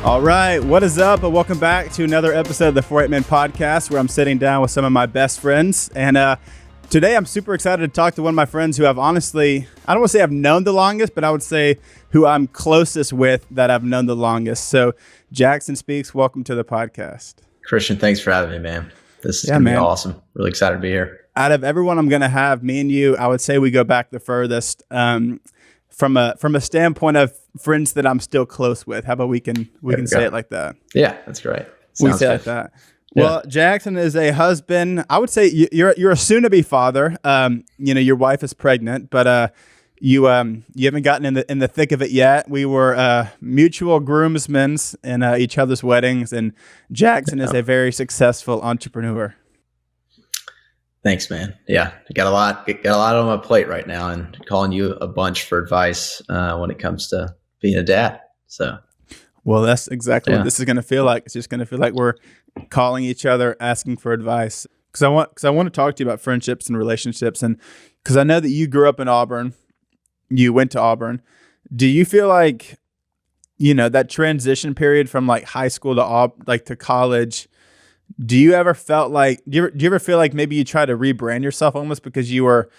All right, what is up? And welcome back to another episode of the 4 Men podcast, where I'm sitting down with some of my best friends. And today I'm super excited to talk to one of my friends who I've honestly, I don't want to say I've known the longest, but I would say who I'm closest with that I've known the longest. So Jackson Speaks, welcome to the podcast. Christian, thanks for having me, man. This is going to be awesome. Really excited to be here. Out of everyone I'm going to have, me and you, I would say we go back the furthest. From a standpoint of friends that I'm still close with. How about we can say it like that? Yeah, that's great. We say it like that. Well, yeah. Jackson is a husband. I would say you're a soon-to-be father. Your wife is pregnant, but you haven't gotten in the thick of it yet. We were mutual groomsmen in each other's weddings, and Jackson is a very successful entrepreneur. Thanks, man. Yeah, I got a lot on my plate right now, and calling you a bunch for advice when it comes to being a dad. So, well, that's exactly what this is going to feel like. It's just going to feel like we're calling each other, asking for advice. Because I want to talk to you about friendships and relationships, and because I know that you grew up in Auburn, you went to Auburn. Do you feel like, that transition period from like high school to college? Do you ever felt like, do you ever feel like maybe you try to rebrand yourself almost because you were,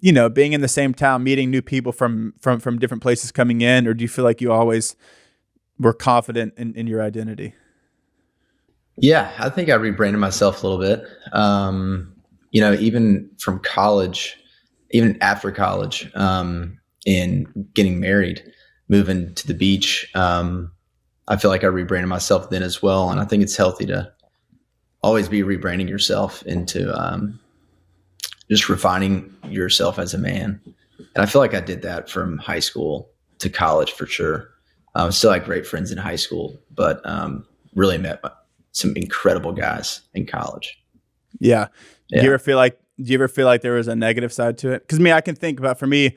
being in the same town, meeting new people from different places coming in, or do you feel like you always were confident in your identity? Yeah, I think I rebranded myself a little bit. Even from college, even after college, and getting married, moving to the beach, I feel like I rebranded myself then as well. And I think it's healthy to always be rebranding yourself into just refining yourself as a man. And I feel like I did that from high school to college for sure. I still had great friends in high school, but really met some incredible guys in college. Yeah. Do you ever feel like there was a negative side to it? Because I can think about, for me,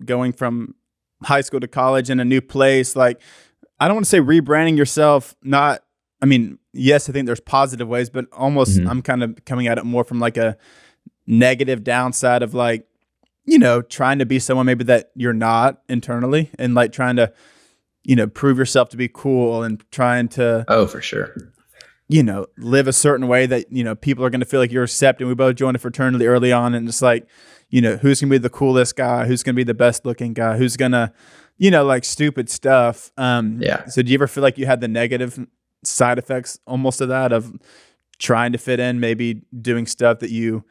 going from high school to college in a new place, like, I don't want to say rebranding yourself, yes, I think there's positive ways, but almost I'm kind of coming at it more from like a negative downside of like, trying to be someone maybe that you're not internally, and like trying to, prove yourself to be cool, and trying to, for sure, live a certain way that, people are going to feel like you're accepted. We both joined a fraternity early on, and it's like, who's going to be the coolest guy? Who's going to be the best looking guy? Who's going to, like stupid stuff. So do you ever feel like you had the negative side effects almost of that, of trying to fit in, maybe doing stuff that you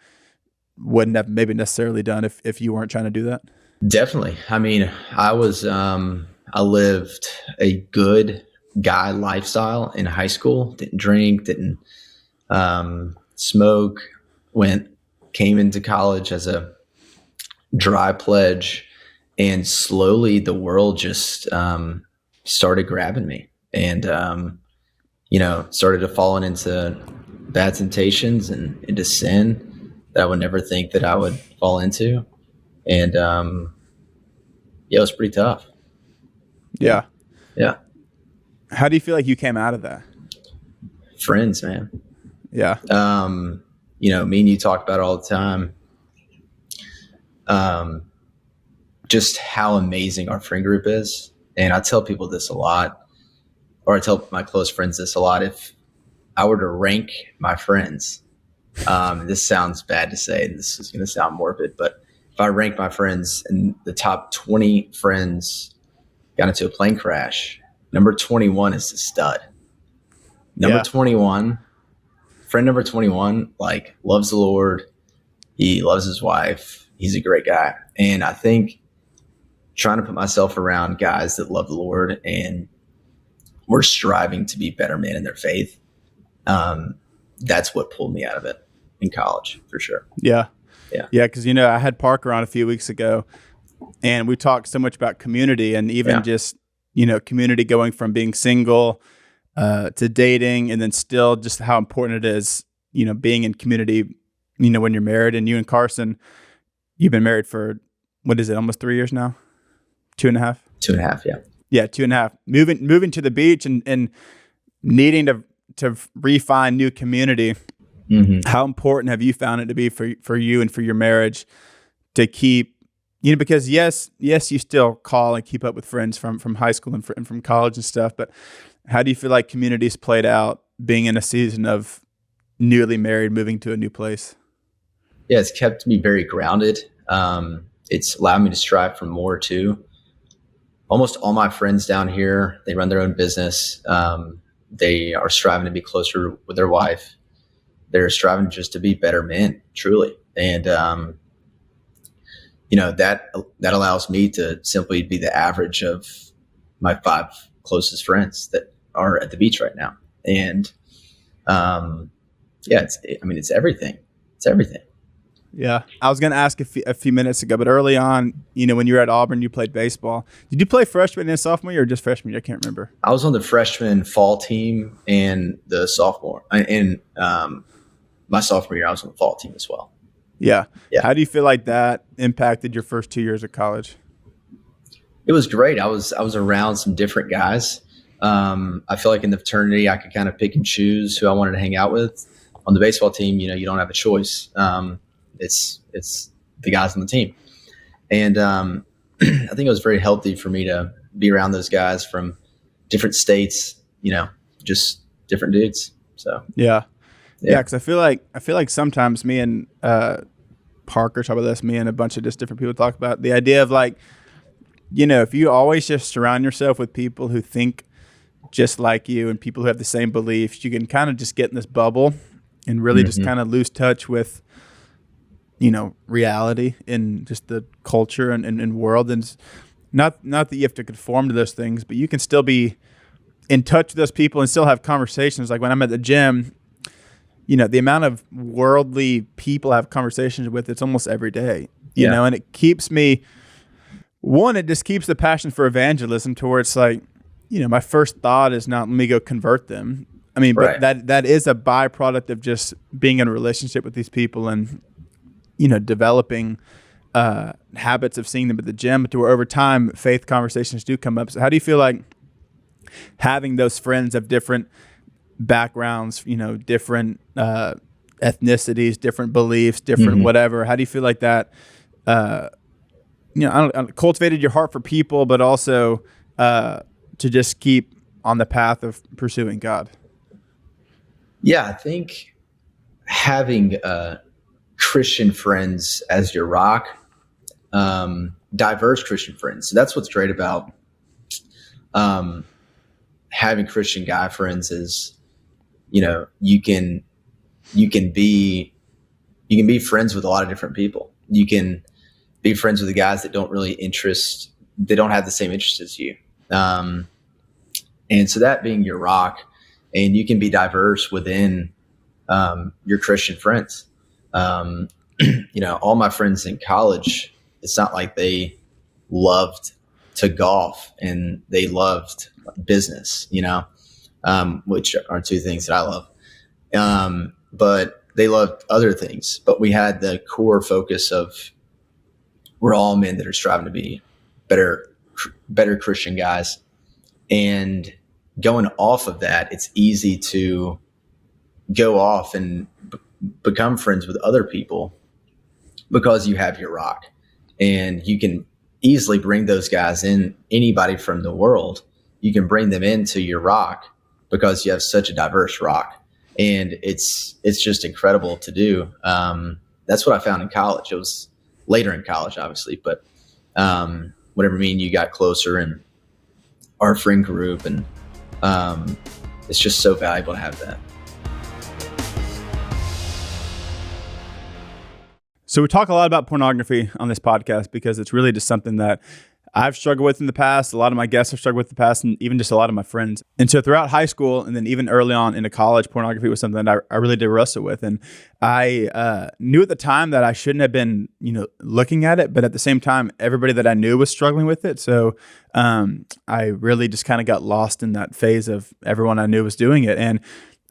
wouldn't have maybe necessarily done if you weren't trying to do that? Definitely. I lived a good guy lifestyle in high school. Didn't drink, didn't smoke, came into college as a dry pledge, and slowly the world just started grabbing me, and started to falling into bad temptations and into sin that I would never think that I would fall into. And it was pretty tough. Yeah. Yeah. How do you feel like you came out of that? Friends, man. Yeah. Me and you talk about it all the time. Just how amazing our friend group is. And I tell people this a lot, or I tell my close friends this a lot. If I were to rank my friends, this sounds bad to say, and this is going to sound morbid, but if I rank my friends and the top 20 friends got into a plane crash, number 21 is the stud. Number 21, friend number 21, like, loves the Lord. He loves his wife. He's a great guy. And I think trying to put myself around guys that love the Lord and we're striving to be better men in their faith, that's what pulled me out of it in college, for sure. Yeah. Because I had Parker on a few weeks ago, and we talked so much about community, and even just community, going from being single to dating, and then still just how important it is being in community when you're married. And you and Carson, you've been married for, what is it, almost 3 years now? 2.5? 2.5, yeah. Yeah, 2.5. Moving to the beach and needing to refine new community. Mm-hmm. How important have you found it to be for you and for your marriage to keep because yes, you still call and keep up with friends from high school and from college and stuff. But how do you feel like community's played out being in a season of newly married, moving to a new place? Yeah, it's kept me very grounded. It's allowed me to strive for more too. Almost all my friends down here, they run their own business. They are striving to be closer with their wife. They're striving just to be better men, truly. And, that allows me to simply be the average of my 5 closest friends that are at the beach right now. And, it's everything. It's everything. Yeah. I was going to ask a few minutes ago, but early on, when you were at Auburn, you played baseball. Did you play freshman and sophomore year or just freshman year? I can't remember. I was on the freshman fall team and the sophomore. And my sophomore year, I was on the fall team as well. Yeah. How do you feel like that impacted your first 2 years of college? It was great. I was around some different guys. I feel like in the fraternity, I could kind of pick and choose who I wanted to hang out with. On the baseball team, you don't have a choice. It's the guys on the team. And I think it was very healthy for me to be around those guys from different states, just different dudes. So yeah. Because I feel like sometimes me and Parker talk about this, me and a bunch of just different people talk about the idea of like, if you always just surround yourself with people who think just like you and people who have the same beliefs, you can kind of just get in this bubble and really just kind of lose touch with reality in just the culture and world. And not that you have to conform to those things, but you can still be in touch with those people and still have conversations. Like when I'm at the gym, the amount of worldly people I have conversations with, it's almost every day, you know, and it keeps me, it just keeps the passion for evangelism to where it's like, my first thought is not, let me go convert them. I mean, but that is a byproduct of just being in a relationship with these people and, developing habits of seeing them at the gym to where over time faith conversations do come up. So how do you feel like having those friends of different backgrounds, different ethnicities, different beliefs, different whatever, how do you feel like that, cultivated your heart for people, but also to just keep on the path of pursuing God? Yeah, I think having Christian friends as your rock, diverse Christian friends. So that's what's great about having Christian guy friends is, you can be friends with a lot of different people. You can be friends with the guys that don't have the same interests as you. And so that being your rock, and you can be diverse within your Christian friends. All my friends in college, it's not like they loved to golf and they loved business, which are 2 things that I love. But they loved other things. But we had the core focus of we're all men that are striving to be better Christian guys. And going off of that, it's easy to go off and become friends with other people because you have your rock, and you can easily bring those guys in. Anybody from the world, you can bring them into your rock because you have such a diverse rock, and it's just incredible to do. That's what I found in college. It was later in college, obviously, but whenever me and you got closer and our friend group, and it's just so valuable to have that. So we talk a lot about pornography on this podcast because it's really just something that I've struggled with in the past. A lot of my guests have struggled with in the past, and even just a lot of my friends. And so throughout high school and then even early on into college, pornography was something that I really did wrestle with. And I knew at the time that I shouldn't have been, looking at it. But at the same time, everybody that I knew was struggling with it. So I really just kind of got lost in that phase of everyone I knew was doing it. And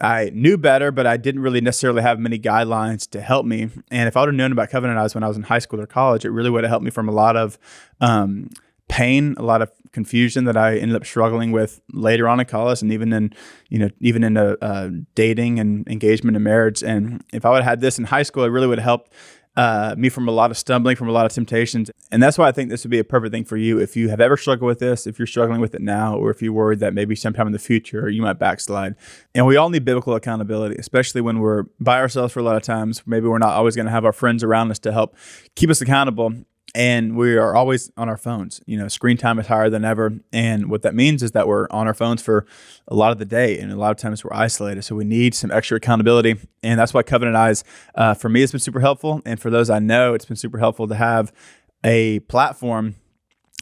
I knew better, but I didn't really necessarily have many guidelines to help me. And if I would have known about covenant eyes when I was in high school or college, it really would have helped me from a lot of pain, a lot of confusion that I ended up struggling with later on in college, and even in dating and engagement and marriage. And if I would have had this in high school, it really would have helped me from a lot of stumbling, from a lot of temptations. And that's why I think this would be a perfect thing for you. If you have ever struggled with this, if you're struggling with it now, or if you're worried that maybe sometime in the future you might backslide. And we all need biblical accountability, especially when we're by ourselves for a lot of times. Maybe we're not always going to have our friends around us to help keep us accountable. And we are always on our phones. Screen time is higher than ever. And what that means is that we're on our phones for a lot of the day. And a lot of times we're isolated. So we need some extra accountability. And that's why Covenant Eyes, for me, it's been super helpful. And for those I know, it's been super helpful to have a platform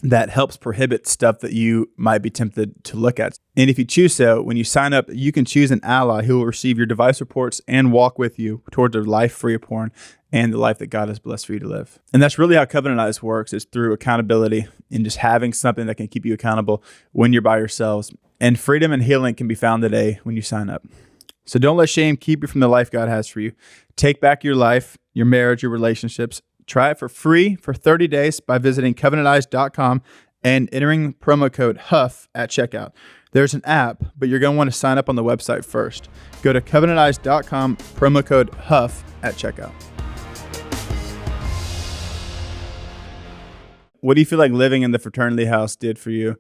that helps prohibit stuff that you might be tempted to look at. And if you choose so, when you sign up, you can choose an ally who will receive your device reports and walk with you towards a life free of porn and the life that God has blessed for you to live. And that's really how Covenant Eyes works, is through accountability and just having something that can keep you accountable when you're by yourselves. And freedom and healing can be found today when you sign up. So don't let shame keep you from the life God has for you. Take back your life, your marriage, your relationships. Try it for free for 30 days by visiting covenanteyes.com and entering promo code Huff at checkout. There's an app, but you're going to want to sign up on the website first. Go to covenanteyes.com, promo code Huff at checkout. What do you feel like living in the fraternity house did for you?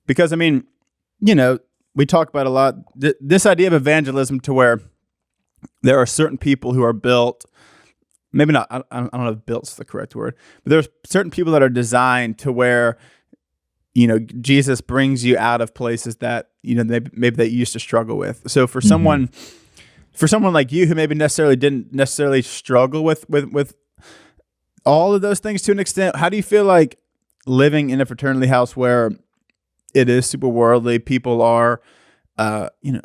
Because, we talk about a lot, this idea of evangelism, to where there are certain people who are built, maybe not, I don't know if built's the correct word, but there's certain people that are designed to where, Jesus brings you out of places that, maybe that you used to struggle with. So for someone like you who maybe didn't necessarily struggle with all of those things to an extent, how do you feel like living in a fraternity house where it is super worldly, people are,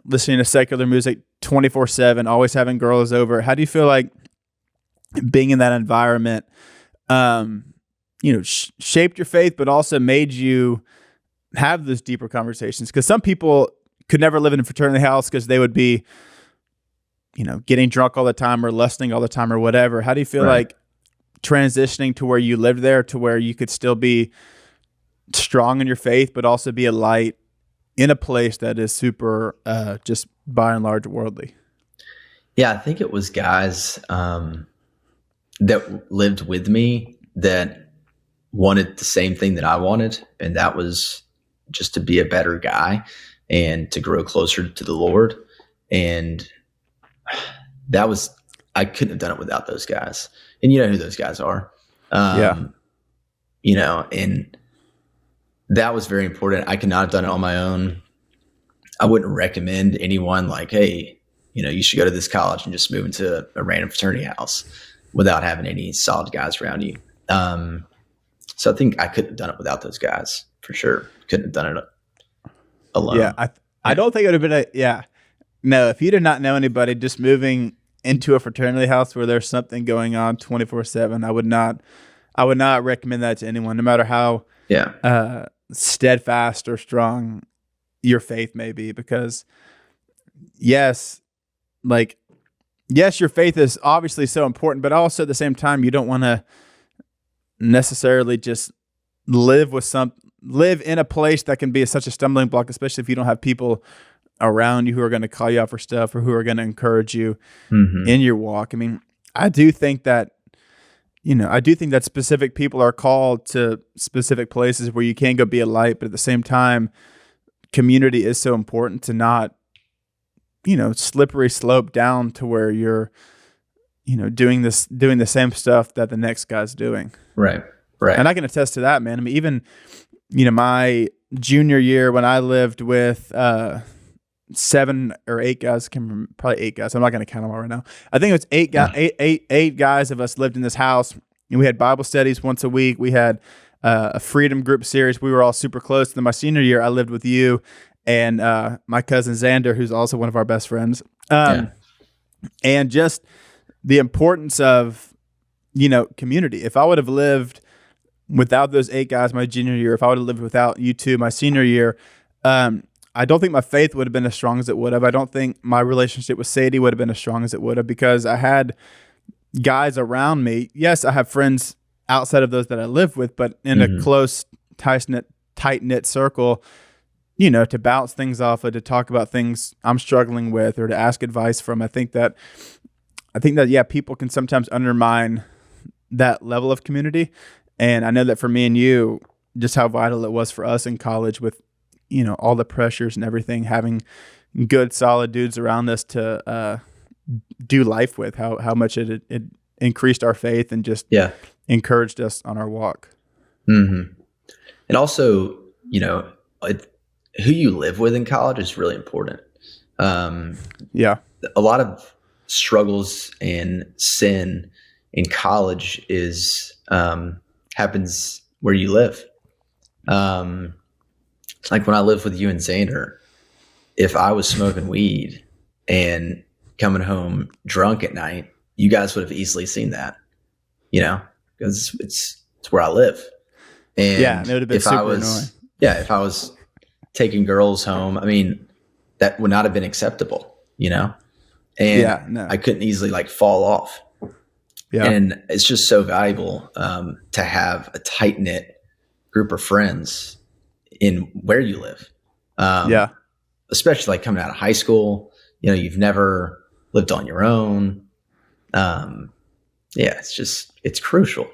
listening to secular music 24/7, always having girls over? How do you feel like being in that environment, shaped your faith, but also made you have those deeper conversations? Because some people could never live in a fraternity house because they would be, getting drunk all the time or lusting all the time or whatever. How do you feel like transitioning to where you lived there, to where you could still be strong in your faith, but also be a light in a place that is super, just by and large, worldly? Yeah, I think it was guys that lived with me that wanted the same thing that I wanted, and that was just to be a better guy and to grow closer to the Lord. And I couldn't have done it without those guys. And you know who those guys are. And that was very important. I could not have done it on my own. I wouldn't recommend anyone like, hey, you should go to this college and just move into a random fraternity house without having any solid guys around you. So I think I couldn't have done it without those guys, for sure. Couldn't have done it alone. Yeah, I don't think it would have been no, if you did not know anybody, just moving into a fraternity house where there's something going on 24/7, I would not recommend that to anyone, no matter how steadfast or strong your faith may be. Because yes, your faith is obviously so important, but also at the same time, you don't want to necessarily just live in a place that can be such a stumbling block, especially if you don't have people around you who are going to call you out for stuff or who are going to encourage you in your walk. I do think that specific people are called to specific places where you can go be a light, but at the same time, community is so important to not, slippery slope down to where you're, doing the same stuff that the next guy's doing. Right. And I can attest to that, man. Even, my junior year when I lived with 7 or 8 guys, probably 8 guys. I'm not going to count them all right now. I think it was 8 guys. Eight guys of us lived in this house, and we had Bible studies once a week. We had a freedom group series. We were all super close. Then my senior year, I lived with you and my cousin Xander, who's also one of our best friends. And just the importance of, community. If I would have lived without those 8 guys my junior year, if I would have lived without you two my senior year, I don't think my faith would have been as strong as it would have. I don't think my relationship with Sadie would have been as strong as it would have, because I had guys around me. Yes, I have friends outside of those that I live with, but in a close, tight-knit circle, to bounce things off of, to talk about things I'm struggling with or to ask advice from. I think that people can sometimes undermine that level of community. And I know that for me and you, just how vital it was for us in college with, all the pressures and everything, having good, solid dudes around us to do life with, how much it increased our faith and just encouraged us on our walk. Mm-hmm. And also, who you live with in college is really important. A lot of struggles and sin in college happens where you live. Like when I lived with you and Xander, if I was smoking weed and coming home drunk at night, you guys would have easily seen that, because it's where I live. And it would have been super annoying. If I was taking girls home, that would not have been acceptable, and I couldn't easily fall off. Yeah. And it's just so valuable to have a tight knit group of friends in where you live. Especially coming out of high school, you've never lived on your own. It's crucial.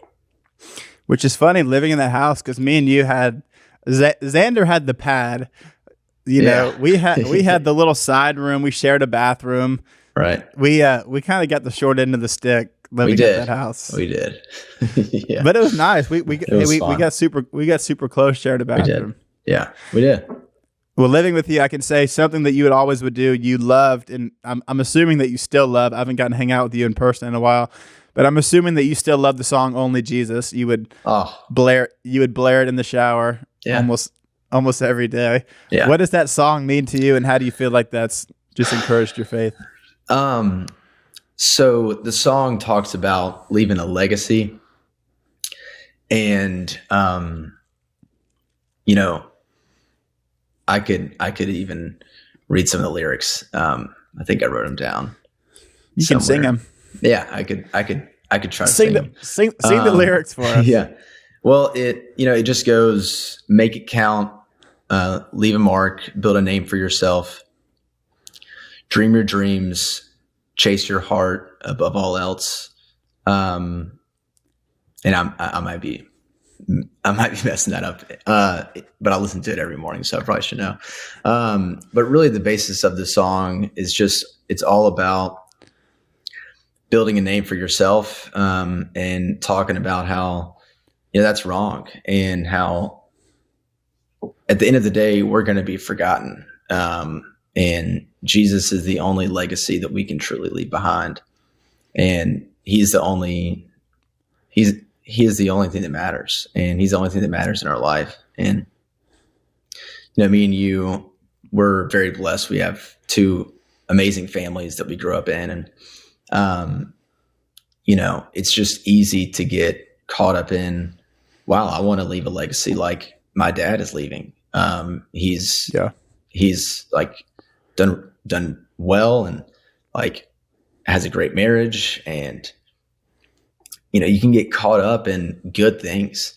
Which is funny living in that house, because me and you had Xander had the pad. We had the little side room. We shared a bathroom. Right. We kind of got the short end of the stick living at that house. We did. Yeah. But it was nice. We got super close, shared a bathroom. Yeah, we did. Well, living with you, I can say something that you would do. You loved, and I'm assuming that you still love. I haven't gotten to hang out with you in person in a while, but I'm assuming that you still love the song "Only Jesus." You would blare it in the shower almost every day. Yeah. What does that song mean to you, and how do you feel like that's just encouraged your faith? So the song talks about leaving a legacy, and I could even read some of the lyrics. I think I wrote them down. You somewhere. Can sing them. Yeah, I could try to sing them. Sing the lyrics for us. Yeah. Well, it just goes, make it count, leave a mark, build a name for yourself, dream your dreams, chase your heart above all else. And I might be messing that up, but I listen to it every morning, so I probably should know. But really the basis of the song is it's all about building a name for yourself, and talking about how, that's wrong, and how at the end of the day, we're going to be forgotten. And Jesus is the only legacy that we can truly leave behind. And he is the only thing that matters, and he's the only thing that matters in our life. And, me and you, we're very blessed. We have two amazing families that we grew up in. And, it's just easy to get caught up in, wow, I want to leave a legacy like my dad is leaving. He's done well, and has a great marriage, and, you can get caught up in good things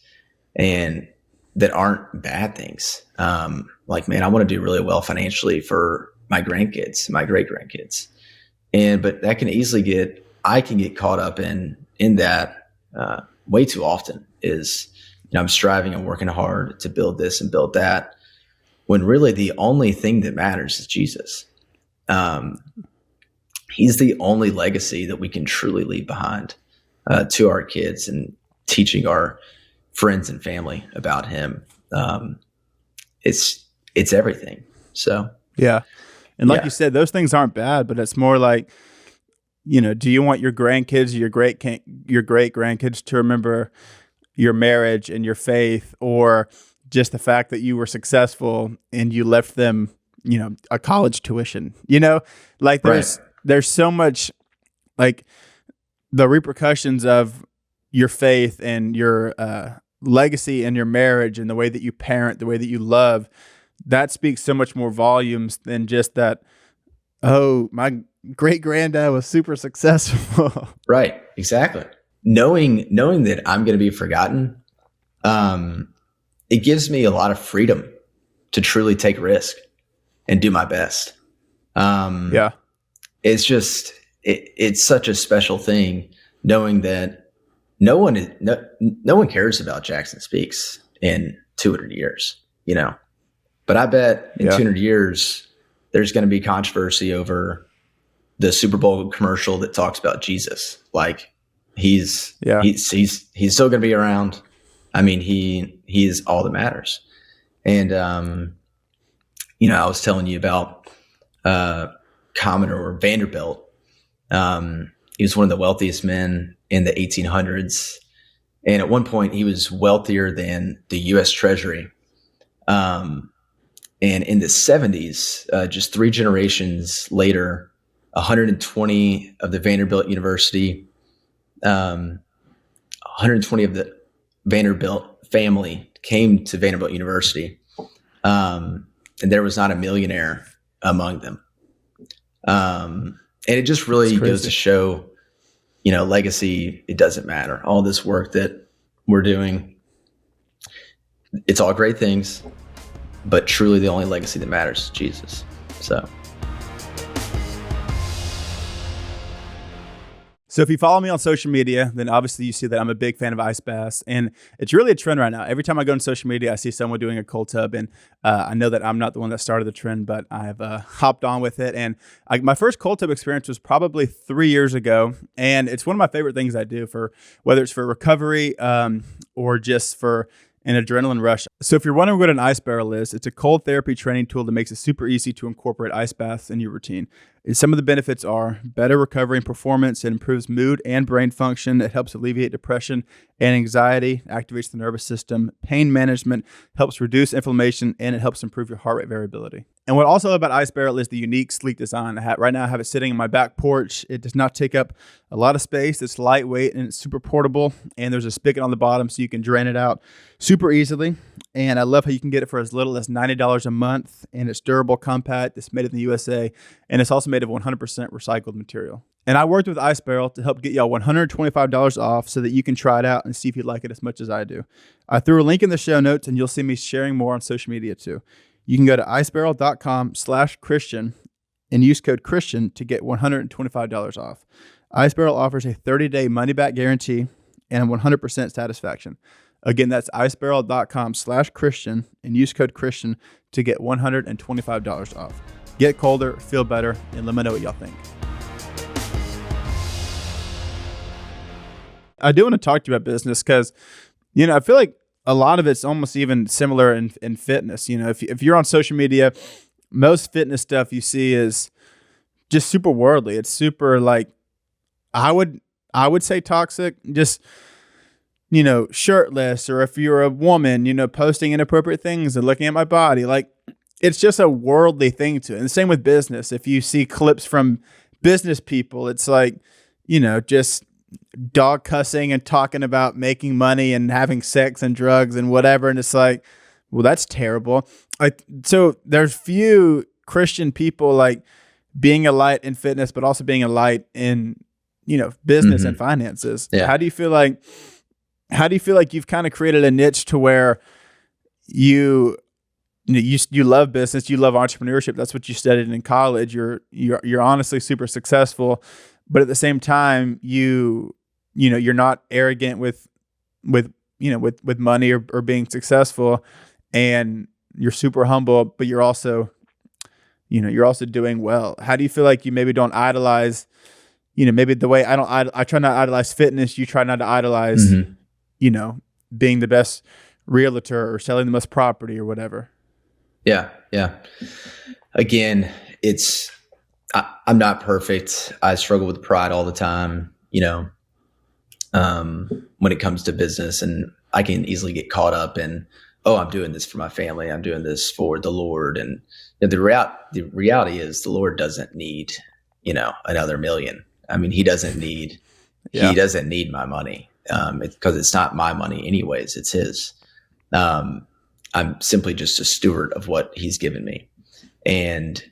and that aren't bad things. Man, I want to do really well financially for my grandkids, my great grandkids. But that can easily I can get caught up in that way too often, is, I'm striving and working hard to build this and build that, when really the only thing that matters is Jesus. He's the only legacy that we can truly leave behind to our kids, and teaching our friends and family about him. It's everything. So, yeah. And like you said, those things aren't bad, but it's more like, do you want your grandkids, your great grandkids to remember your marriage and your faith, or just the fact that you were successful and you left them, a college tuition, there's so much, the repercussions of your faith and your legacy and your marriage and the way that you parent, the way that you love, that speaks so much more volumes than just that, oh, my great granddad was super successful. Right. Exactly. Knowing that I'm going to be forgotten, it gives me a lot of freedom to truly take risk and do my best. It's just, it's such a special thing knowing that no one cares about Jackson Speaks in 200 years, but I bet in 200 years, there's going to be controversy over the Super Bowl commercial that talks about Jesus. Like he's still going to be around. I mean, he is all that matters. And, I was telling you about, Commodore Vanderbilt. He was one of the wealthiest men in the 1800s. And at one point he was wealthier than the U.S. Treasury. And in the 70s, just 3 generations later, 120 of the Vanderbilt University, 120 of the Vanderbilt family came to Vanderbilt University. And there was not a millionaire among them. And it just really goes to show, legacy, it doesn't matter. All this work that we're doing, it's all great things, but truly the only legacy that matters is Jesus. So if you follow me on social media, then obviously you see that I'm a big fan of ice baths, and it's really a trend right now. Every time I go on social media, I see someone doing a cold tub, and I know that I'm not the one that started the trend, but I've hopped on with it. And my first cold tub experience was probably 3 years ago, and it's one of my favorite things I do, for whether it's for recovery or just for an adrenaline rush. So if you're wondering what an ice barrel is, it's a cold therapy training tool that makes it super easy to incorporate ice baths in your routine. And some of the benefits are better recovery and performance. It improves mood and brain function. It helps alleviate depression and anxiety, activates the nervous system, pain management, helps reduce inflammation, and it helps improve your heart rate variability. And what I also love about Ice Barrel is the unique, sleek design. Right now I have it sitting on my back porch. It does not take up a lot of space. It's lightweight and it's super portable. And there's a spigot on the bottom so you can drain it out super easily. And I love how you can get it for as little as $90 a month. And it's durable, compact. It's made in the USA. And it's also made of 100% recycled material. And I worked with Ice Barrel to help get y'all $125 off so that you can try it out and see if you like it as much as I do. I threw a link in the show notes, and you'll see me sharing more on social media too. You can go to icebarrel.com/Christian and use code Christian to get $125 off. Ice Barrel offers a 30-day money-back guarantee and 100% satisfaction. Again, that's icebarrel.com/Christian and use code Christian to get $125 off. Get colder, feel better, and let me know what y'all think. I do want to talk to you about business because, I feel like a lot of it's almost even similar in fitness. If you're on social media, most fitness stuff you see is just super worldly. It's super I would say toxic, just, shirtless, or if you're a woman, posting inappropriate things and looking at my body, it's just a worldly thing to it. And the same with business. If you see clips from business people, it's just dog cussing and talking about making money and having sex and drugs and whatever. And it's well, that's terrible. So there's few Christian people being a light in fitness, but also being a light in, business and finances. Yeah. How do you feel like you've kind of created a niche to where you love business, you love entrepreneurship. That's what you studied in college. You're honestly super successful, but at the same time, you're not arrogant with money or being successful, and you're super humble, but you're also doing well. How do you feel like you maybe don't idolize, maybe the way I try not to idolize fitness, you try not to idolize, being the best realtor or selling the most property or whatever? Yeah. Again, I'm not perfect. I struggle with pride all the time, when it comes to business, and I can easily get caught up in, I'm doing this for my family. I'm doing this for the Lord. And the reality is the Lord doesn't need, another million. I mean, he doesn't need my money. Because it's not my money anyways, it's his. I'm simply just a steward of what he's given me. And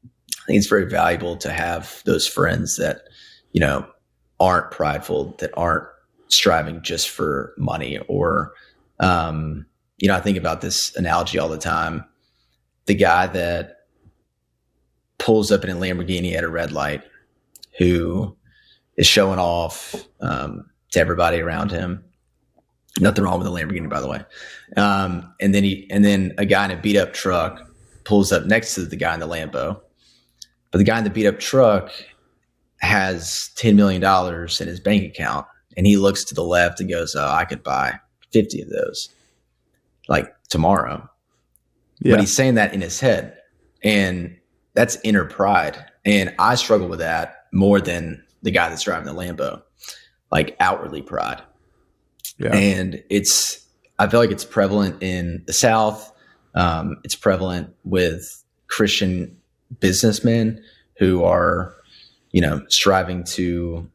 I think it's very valuable to have those friends that, aren't prideful, that aren't striving just for money. Or, I think about this analogy all the time. The guy that pulls up in a Lamborghini at a red light, who is showing off, to everybody around him. Nothing wrong with the Lamborghini, by the way. And then a guy in a beat up truck pulls up next to the guy in the Lambo. But the guy in the beat up truck has $10 million in his bank account. And he looks to the left and goes, I could buy 50 of those like tomorrow. Yeah. But he's saying that in his head. And that's inner pride. And I struggle with that more than the guy that's driving the Lambo, like outwardly pride. Yeah. And I feel like it's prevalent in the South. It's prevalent with Christian businessmen who are, striving to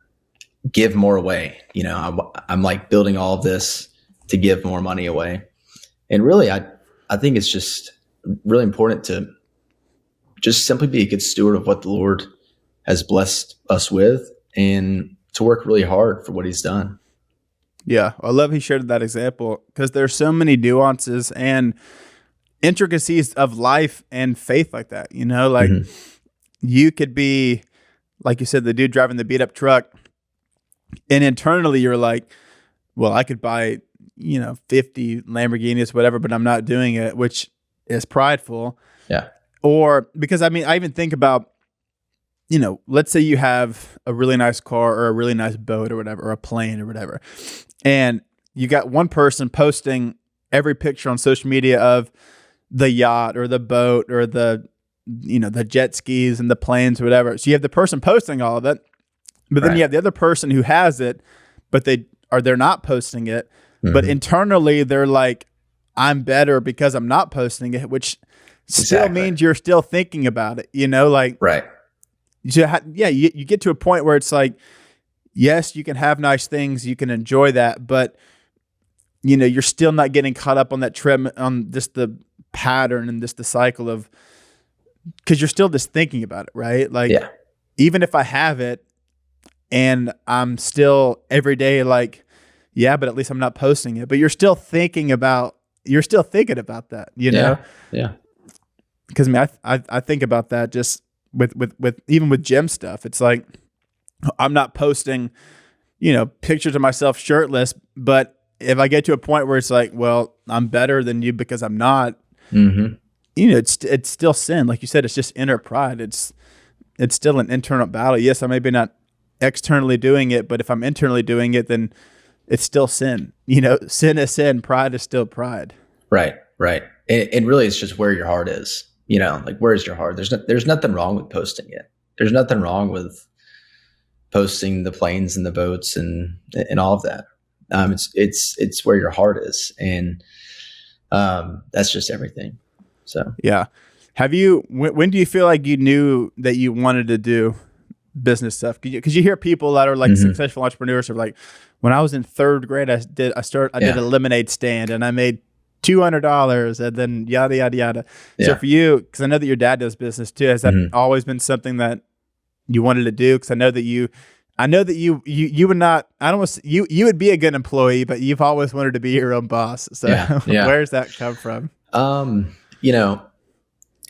give more away. I'm like building all of this to give more money away. And really, I think it's just really important to just simply be a good steward of what the Lord has blessed us with and to work really hard for what he's done. Yeah, I love he shared that example because there's so many nuances and intricacies of life and faith like that. You could be, like you said, the dude driving the beat up truck, and internally you're like, well, I could buy, 50 Lamborghinis, whatever, but I'm not doing it, which is prideful. Yeah. Or because I even think about, let's say you have a really nice car or a really nice boat or whatever, or a plane or whatever. And you got one person posting every picture on social media of the yacht or the boat or the jet skis and the planes or whatever. So you have the person posting all of it, but then you have the other person who has it, but they're not posting it. Mm-hmm. But internally they're like, I'm better because I'm not posting it, which still means you're still thinking about it, right. You get to a point where it's like, yes, you can have nice things, you can enjoy that, but you're still not getting caught up on that trip, on just the pattern and just the cycle of, because you're still just thinking about it, right? Like, even if I have it and I'm still every day like, yeah, but at least I'm not posting it, but you're still thinking about that, Yeah. Because I think about that just with even with gym stuff. It's like, I'm not posting, pictures of myself shirtless, but if I get to a point where it's like, well, I'm better than you because I'm not, it's still sin. Like you said, it's just inner pride. It's still an internal battle. Yes, I may be not externally doing it, but if I'm internally doing it, then it's still sin. Sin is sin. Pride is still pride. Right. And really, it's just where your heart is. Like, where's your heart? There's nothing wrong with posting it. There's nothing wrong with posting the planes and the boats and all of that. It's where your heart is, and that's just everything. So yeah. When do you feel like you knew that you wanted to do business stuff? Because you hear people that are like successful entrepreneurs are like, when I was in third grade, I did a lemonade stand and I made $200 and then yada yada yada. Yeah. So for you, because I know that your dad does business too, has that always been something that you wanted to do? Because I know that you would not. I don't want you would be a good employee, but you've always wanted to be your own boss. So where's that come from?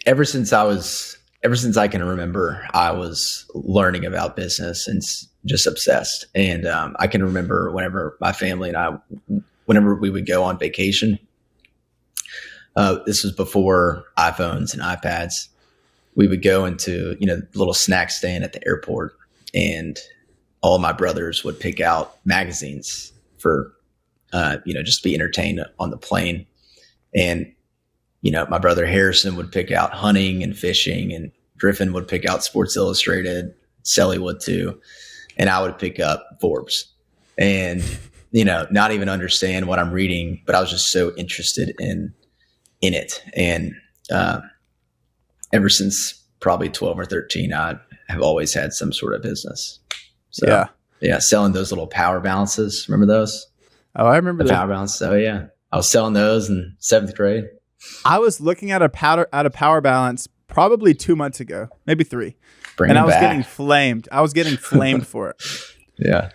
Ever since I can remember, I was learning about business and just obsessed. And I can remember whenever my family and I, whenever we would go on vacation. This was before iPhones and iPads. We would go into, little snack stand at the airport, and all of my brothers would pick out magazines for, just to be entertained on the plane. And, my brother Harrison would pick out hunting and fishing, and Griffin would pick out Sports Illustrated. Sally would too. And I would pick up Forbes and, not even understand what I'm reading, but I was just so interested in it. And, ever since probably 12 or 13, I have always had some sort of business. So selling those little power balances. Remember those? Oh, I remember the power balances. Oh yeah. I was selling those in 7th grade. I was looking at a power balance probably 2 months ago, maybe 3. And I was getting flamed. For it. Yeah.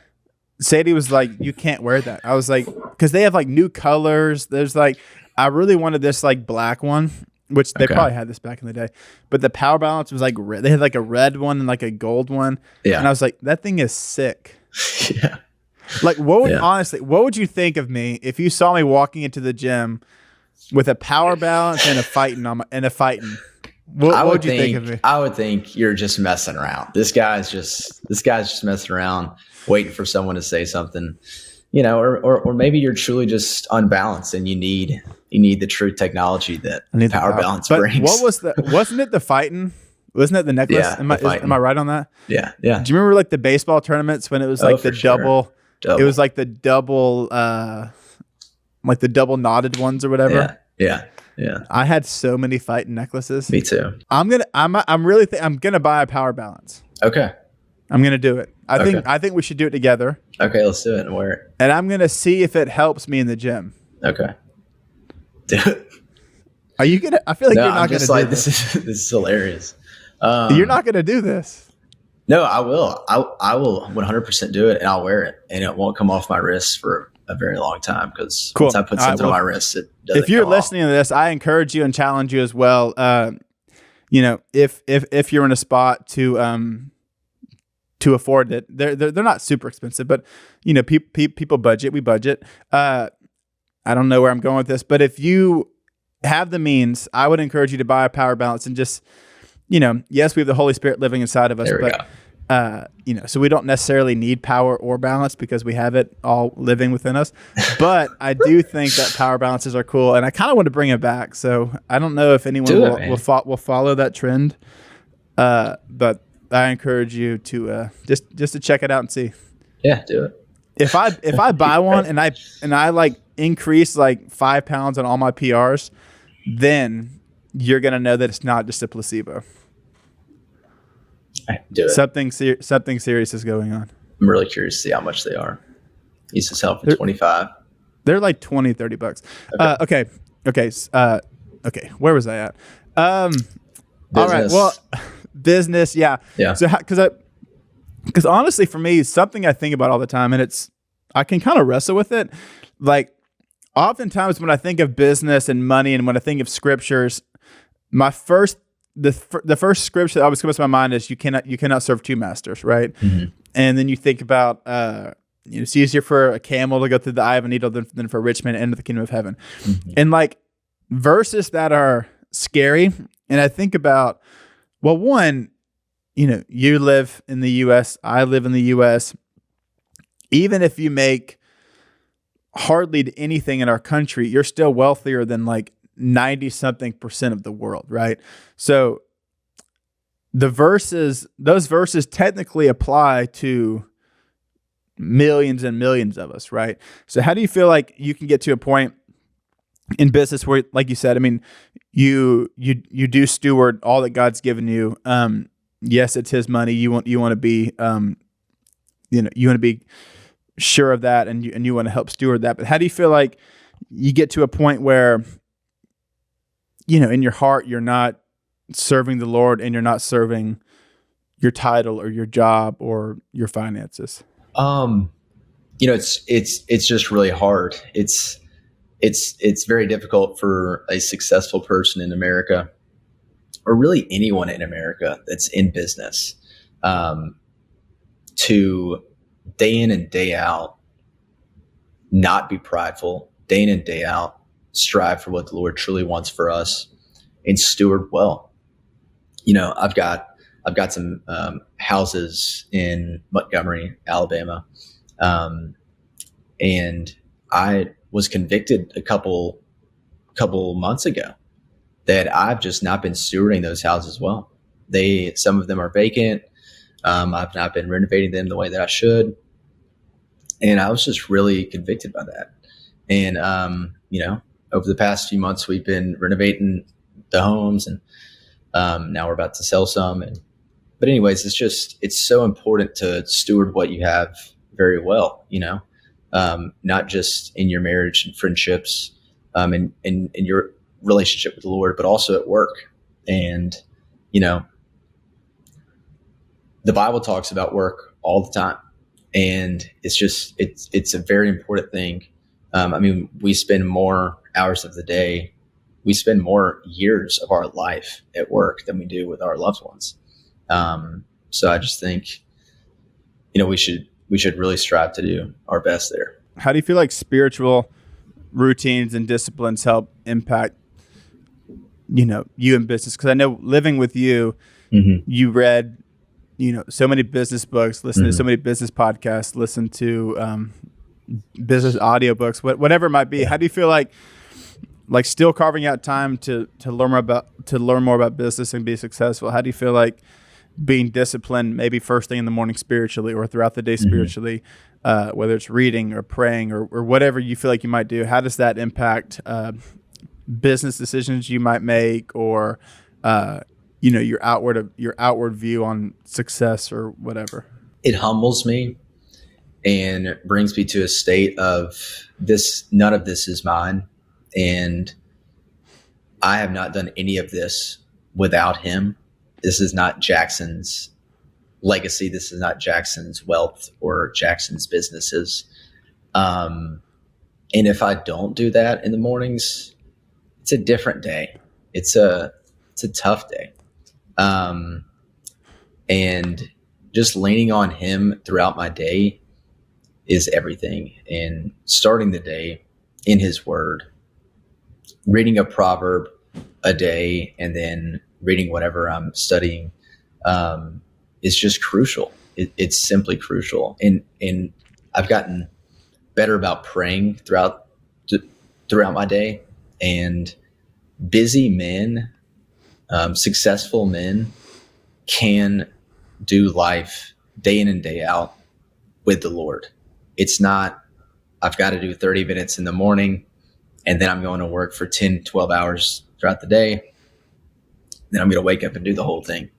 Sadie was like, you can't wear that. I was like, because they have like new colors. There's like, I really wanted this like black one, which they probably had this back in the day, but the power balance was like red. They had like a red one and like a gold one. Yeah. And I was like, that thing is sick. Yeah. Like, honestly, what would you think of me if you saw me walking into the gym with a power balance and a fighting What would you think of me? I would think you're just messing around. This guy's just messing around, waiting for someone to say something, or maybe you're truly just unbalanced and you need the true technology that power balance brings. Wasn't it the fighting? Wasn't it the necklace? Yeah, am I right on that? Yeah. Do you remember like the baseball tournaments when it was like the double? It was like the double, like the double knotted ones or whatever. Yeah. I had so many fighting necklaces. Me too. I'm gonna buy a power balance. Okay. I'm gonna do it. I think we should do it together. Okay, let's do it and wear it. And I'm gonna see if it helps me in the gym. Okay. Do it. Are you gonna? I feel like you're not gonna do this. This is hilarious. You're not gonna do this. No, I will. I will 100% do it, and I'll wear it, and it won't come off my wrist for a very long time because once I put something on my wrist, it doesn't. If you're listening to this, I encourage you and challenge you as well. If you're in a spot to afford it, they're not super expensive, but people budget. We budget. I don't know where I'm going with this, but if you have the means, I would encourage you to buy a power balance and just, yes, we have the Holy Spirit living inside of us, so we don't necessarily need power or balance because we have it all living within us. But I do think that power balances are cool, and I kind of want to bring it back. So I don't know if anyone will follow that trend, but I encourage you to just to check it out and see. Yeah, do it. If I buy one and I like increase like 5 pounds on all my PRs, then you're gonna know that it's not just a placebo. Do it. Something serious is going on. I'm really curious to see how much they are. Use this help for 25. They're like $20-$30. Okay. Where was I at? All right. Well, business. Yeah. So because honestly, for me, something I think about all the time, and I can kind of wrestle with it. Like oftentimes when I think of business and money, and when I think of scriptures, the first scripture that always comes to my mind is you cannot serve two masters, right? Mm-hmm. And then you think about it's easier for a camel to go through the eye of a needle than for a rich man to enter the kingdom of heaven. Mm-hmm. And like verses that are scary, and I think about, well, one, you live in the U.S., I live in the U.S. Even if you make hardly anything in our country, you're still wealthier than like 90-something% of the world, right? So those verses technically apply to millions and millions of us, right? So how do you feel like you can get to a point in business where, like you said, I mean, you do steward all that God's given you? Yes, it's His money. You want to be, you want to be sure of that, and you want to help steward that. But how do you feel like you get to a point where, in your heart, you're not serving the Lord and you're not serving your title or your job or your finances? It's just really hard. It's very difficult for a successful person in America, or really anyone in America that's in business, to day in and day out not be prideful, day in and day out strive for what the Lord truly wants for us, and steward well. I've got some houses in Montgomery, Alabama, and I was convicted a couple months ago that I've just not been stewarding those houses well. Some of them are vacant. I've not been renovating them the way that I should, and I was just really convicted by that. And over the past few months, we've been renovating the homes, and now we're about to sell some. But anyways, it's so important to steward what you have very well, not just in your marriage and friendships, and in your relationship with the Lord, but also at work. And, the Bible talks about work all the time, and it's a very important thing. We spend more hours of the day, we spend more years of our life at work than we do with our loved ones. So I just think, we should we should really strive to do our best there. How do you feel like spiritual routines and disciplines help impact, you in business? Because I know living with you, you read, so many business books, listen to so many business podcasts, listen to business audiobooks, whatever it might be. How do you feel like still carving out time to learn more about business and be successful? How do you feel like being disciplined, maybe first thing in the morning spiritually or throughout the day spiritually, whether it's reading or praying or whatever you feel like you might do, how does that impact business decisions you might make, or your outward view on success or whatever? It humbles me and brings me to a state of this. None of this is mine, and I have not done any of this without him. This is not Jackson's legacy. This is not Jackson's wealth or Jackson's businesses. And if I don't do that in the mornings, it's a different day. It's a tough day. And just leaning on him throughout my day is everything. And starting the day in his word, reading a proverb a day, and then reading whatever I'm studying, is just crucial. It's simply crucial. And I've gotten better about praying throughout my day. And busy men, successful men can do life day in and day out with the Lord. It's not, I've got to do 30 minutes in the morning and then I'm going to work for 10, 12 hours throughout the day. Then I'm going to wake up and do the whole thing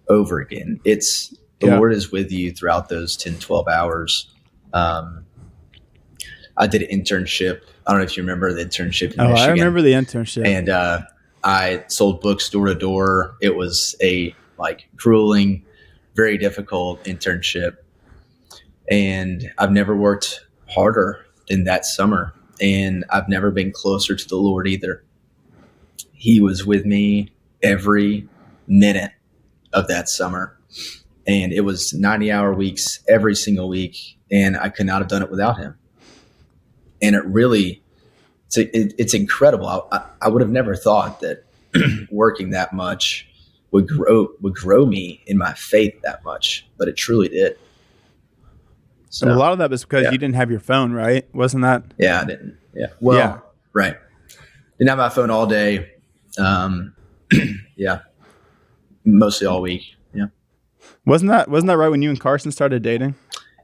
over again. It's the Lord is with you throughout those 10, 12 hours. I did an internship. I don't know if you remember the internship in Michigan. I remember the internship. And I sold books door to door. It was a grueling, very difficult internship. And I've never worked harder than that summer. And I've never been closer to the Lord either. He was with me every minute of that summer. And it was 90-hour weeks every single week. And I could not have done it without him. And it really, it's incredible. I would have never thought that working that much would grow me in my faith that much, but it truly did. So, and a lot of that was because you didn't have your phone, right? Wasn't that? Yeah, I didn't. Yeah. Well, right. Didn't have my phone all day. Mostly all week. Yeah. Wasn't that right when you and Carson started dating?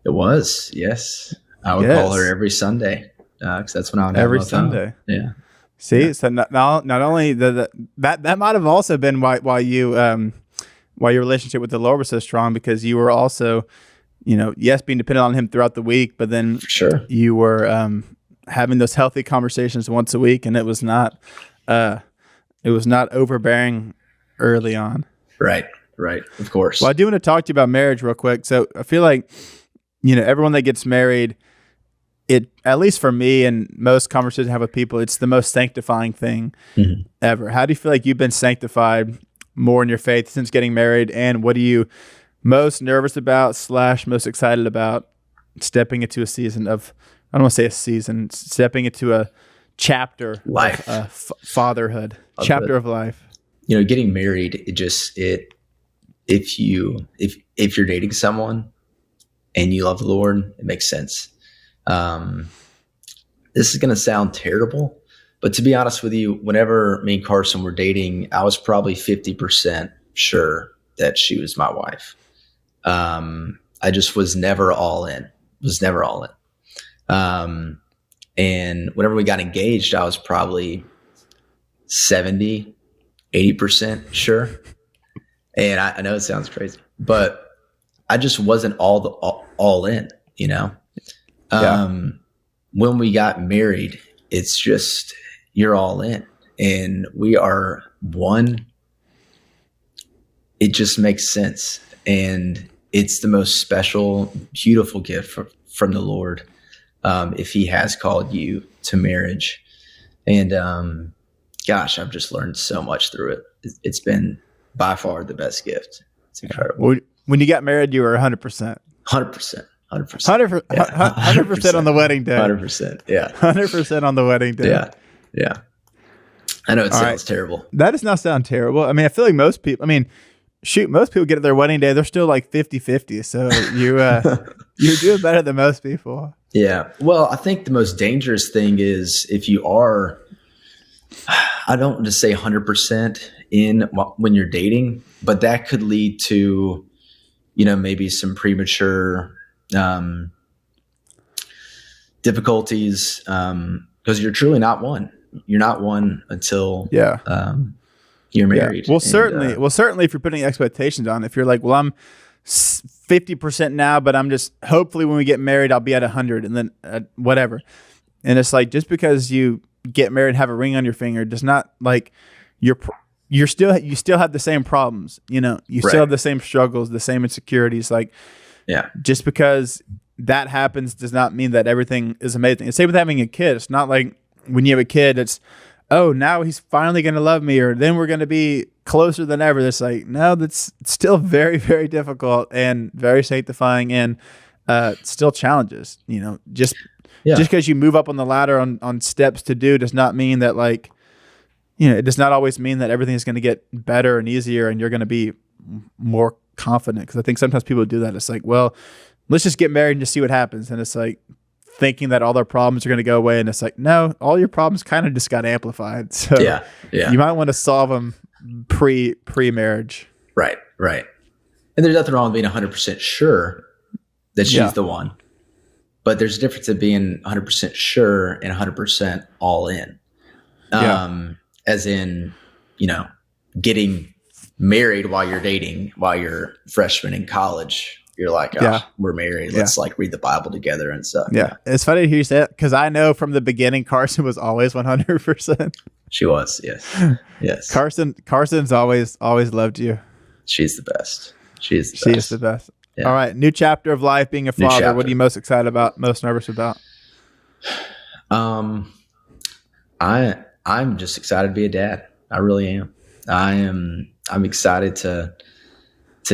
It was. Yes. I would call her every Sunday. Because that's when I would have every my Sunday. Phone. Yeah. See, so not only that might have also been why your relationship with the Lord was so strong, because you were also, being dependent on him throughout the week, but then you were having those healthy conversations once a week, and it was not overbearing early on. Right. Of course. Well, I do want to talk to you about marriage real quick. So I feel like, everyone that gets married, it, at least for me and most conversations I have with people, it's the most sanctifying thing ever. How do you feel like you've been sanctified more in your faith since getting married? And what are you most nervous about / most excited about stepping into a season of, I don't want to say a season, stepping into a chapter life of fatherhood, chapter of life? Getting married, if you're dating someone and you love the Lord, it makes sense. This is going to sound terrible, but to be honest with you, whenever me and Carson were dating, I was probably 50% sure that she was my wife. I just was never all in. And whenever we got engaged, I was probably 70, 80% sure. And I know it sounds crazy, but I just wasn't all in, When we got married, it's just, you're all in and we are one. It just makes sense. And it's the most special, beautiful gift from the Lord. If he has called you to marriage. And, I've just learned so much through it. It's been by far the best gift. It's incredible. When you got married, you were 100%. 100%. 100%. 100% on the wedding day. 100%. Yeah. 100% on the wedding day. Yeah. Yeah. I know it sounds terrible. That does not sound terrible. I mean, I feel like most people, most people get at their wedding day, they're still like 50-50. So you're doing better than most people. Yeah. Well, I think the most dangerous thing is if you are, I don't want to say 100% in when you're dating, but that could lead to, maybe some premature difficulties because you're truly not one. You're not one until you're married. Yeah. Well, certainly if you're putting expectations on, if you're like, well, I'm 50% now, but I'm just hopefully when we get married, I'll be at 100 and then whatever. And it's like, just because you get married and have a ring on your finger does not like you still have the same problems, you still have the same struggles, the same insecurities. Like, just because that happens does not mean that everything is amazing. It's same with having a kid. It's not like when you have a kid, it's, oh, now he's finally going to love me, or then we're going to be closer than ever. It's like, no, that's still very, very difficult and very sanctifying, and still challenges. Just because you move up on the ladder on steps to do does not mean that it does not always mean that everything is going to get better and easier and you're going to be more confident. Because I think sometimes people do that. It's like, well, let's just get married and just see what happens. And it's like thinking that all their problems are going to go away. And it's like, no, all your problems kind of just got amplified. So you might want to solve them pre-marriage. Right. And there's nothing wrong with being 100% sure that she's the one. But there's a difference in being 100% sure and 100% all in. As in, getting married while you're dating, while you're freshman in college. You're like, we're married. Let's read the Bible together and stuff. Yeah. It's funny to hear you say that because I know from the beginning, Carson was always 100%. She was. Yes. Carson's always loved you. She's the best. She is the best. Yeah. All right. New chapter of life, being a father. What are you most excited about, most nervous about? I'm just excited to be a dad. I really am. I'm excited to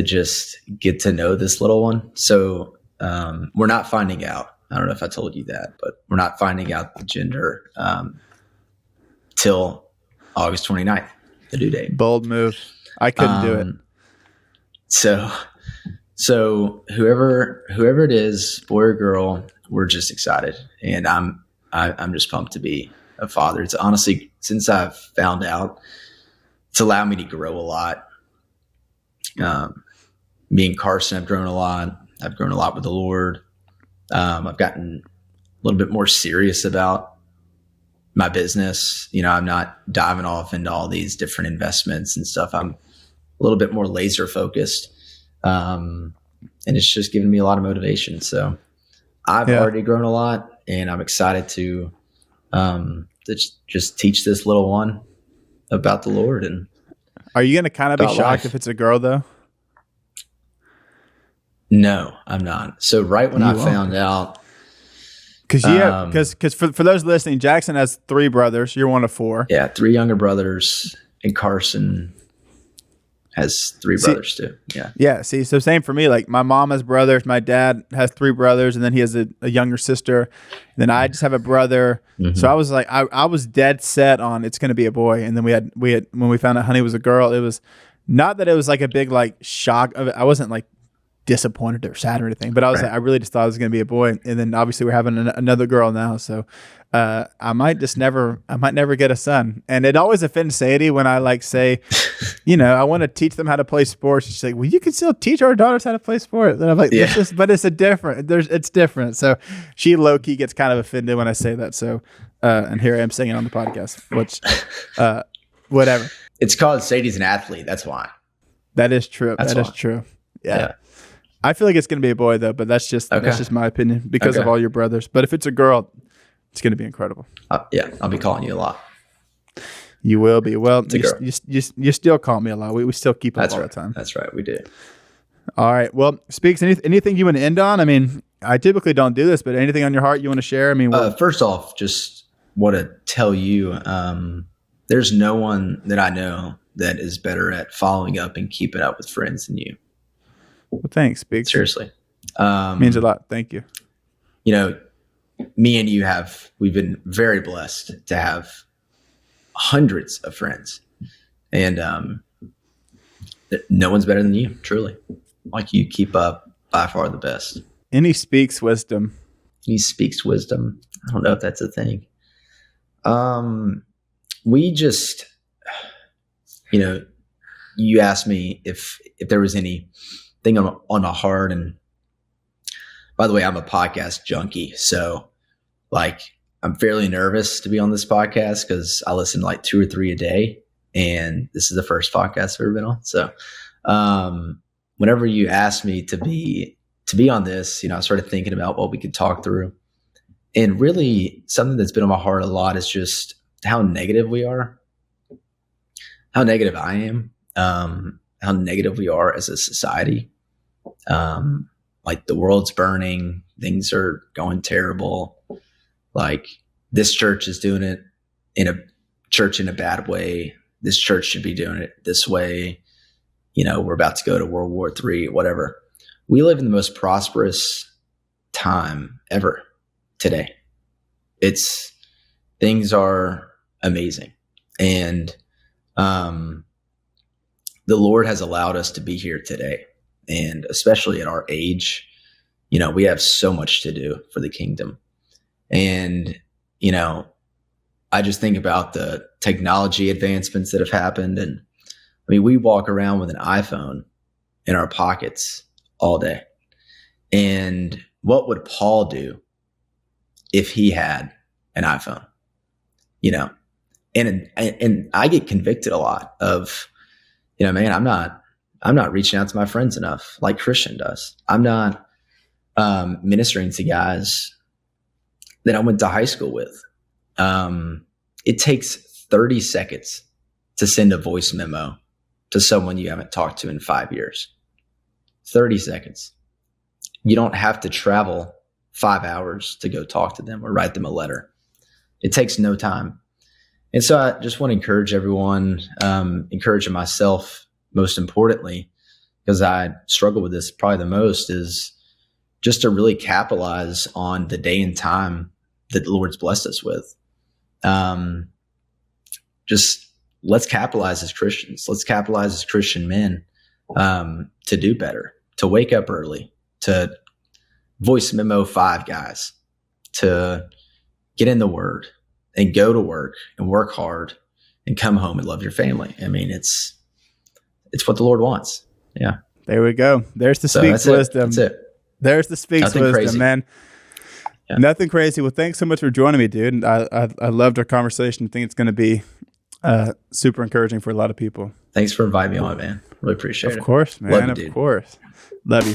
just get to know this little one. So we're not finding out. I don't know if I told you that, but we're not finding out the gender till August 29th, the due date. Bold move. I couldn't do it. So whoever it is, boy or girl, we're just excited, and I'm just pumped to be a father. It's honestly, since I've found out, it's allowed me to grow a lot. Me and Carson have grown a lot. I've grown a lot with the Lord. I've gotten a little bit more serious about my business. I'm not diving off into all these different investments and stuff. I'm a little bit more laser focused. And it's just given me a lot of motivation. So I've already grown a lot, and I'm excited to just teach this little one about the Lord. And are you going to kind of be shocked life. If it's a girl though? No, I'm not. So right when I found out, because for those listening, Jackson has 3 brothers. You're one of 4. Yeah, 3 younger brothers, and Carson has 3 brothers too. Yeah. Yeah. See, so same for me. Like my mom has brothers. My dad has 3 brothers, and then he has a younger sister. And then I just have a brother. Mm-hmm. So I was like, I was dead set on it's going to be a boy. And then we had when we found out Honey was a girl, it was not that it was like a big like shock of it. I wasn't like disappointed or sad or anything, but I was like, I really just thought it was going to be a boy. And then obviously we're having another girl now. So I might never get a son. And it always offends Sadie when I like say, I want to teach them how to play sports. She's like, well, you can still teach our daughters how to play sports. And I'm like, but it's different. So she low key gets kind of offended when I say that. So, and here I am saying it on the podcast, which, whatever. It's called Sadie's an athlete. That's why. That is true. That is true. Yeah. I feel like it's going to be a boy though, but that's just my opinion because of all your brothers. But if it's a girl, it's going to be incredible. I'll be calling you a lot. You will be. Well, you still call me a lot. We still keep up all the time. That's right. We do. All right. Well, Speaks, anything you want to end on? I mean, I typically don't do this, but anything on your heart you want to share? I mean, first off, just want to tell you, there's no one that I know that is better at following up and keeping up with friends than you. Well, thanks, Speaks. Seriously. Means a lot. Thank you. You know, me and you we've been very blessed to have hundreds of friends, and no one's better than you, truly. Like, you keep up by far the best. And he speaks wisdom. He speaks wisdom. I don't know if that's a thing. We just, you asked me if there was anything on my heart. And by the way, I'm a podcast junkie. So like, I'm fairly nervous to be on this podcast because I listen to like 2 or 3 a day. And this is the first podcast I've ever been on. So, whenever you asked me to be on this, I started thinking about what we could talk through. And really, something that's been on my heart a lot is just how negative we are, how negative I am, how negative we are as a society. Like, the world's burning, things are going terrible. Like, this church is doing it in a bad way. This church should be doing it this way. We're about to go to World War III, whatever. We live in the most prosperous time ever today. Things are amazing. And the Lord has allowed us to be here today. And especially at our age, we have so much to do for the kingdom. And, I just think about the technology advancements that have happened. And I mean, we walk around with an iPhone in our pockets all day. And what would Paul do if he had an iPhone? And I get convicted a lot of, man, I'm not reaching out to my friends enough like Christian does. I'm not ministering to guys that I went to high school with. It takes 30 seconds to send a voice memo to someone you haven't talked to in 5 years. 30 seconds. You don't have to travel 5 hours to go talk to them or write them a letter. It takes no time. And so I just want to encourage everyone, encouraging myself most importantly, because I struggle with this probably the most, is just to really capitalize on the day and time that the Lord's blessed us with. Just let's capitalize as Christians. Let's capitalize as Christian men to do better, to wake up early, to voice memo 5 guys, to get in the Word and go to work and work hard and come home and love your family. I mean, it's what the Lord wants. Yeah. There we go. There's the speaks wisdom. That's it. There's the speaks Nothing wisdom, crazy. man. Yeah. Nothing crazy. Well, thanks so much for joining me, dude. And I loved our conversation. I think it's going to be super encouraging for a lot of people. Thanks for inviting me on, man. Really appreciate it. Of course, man. Love you, dude. Of course. Love you.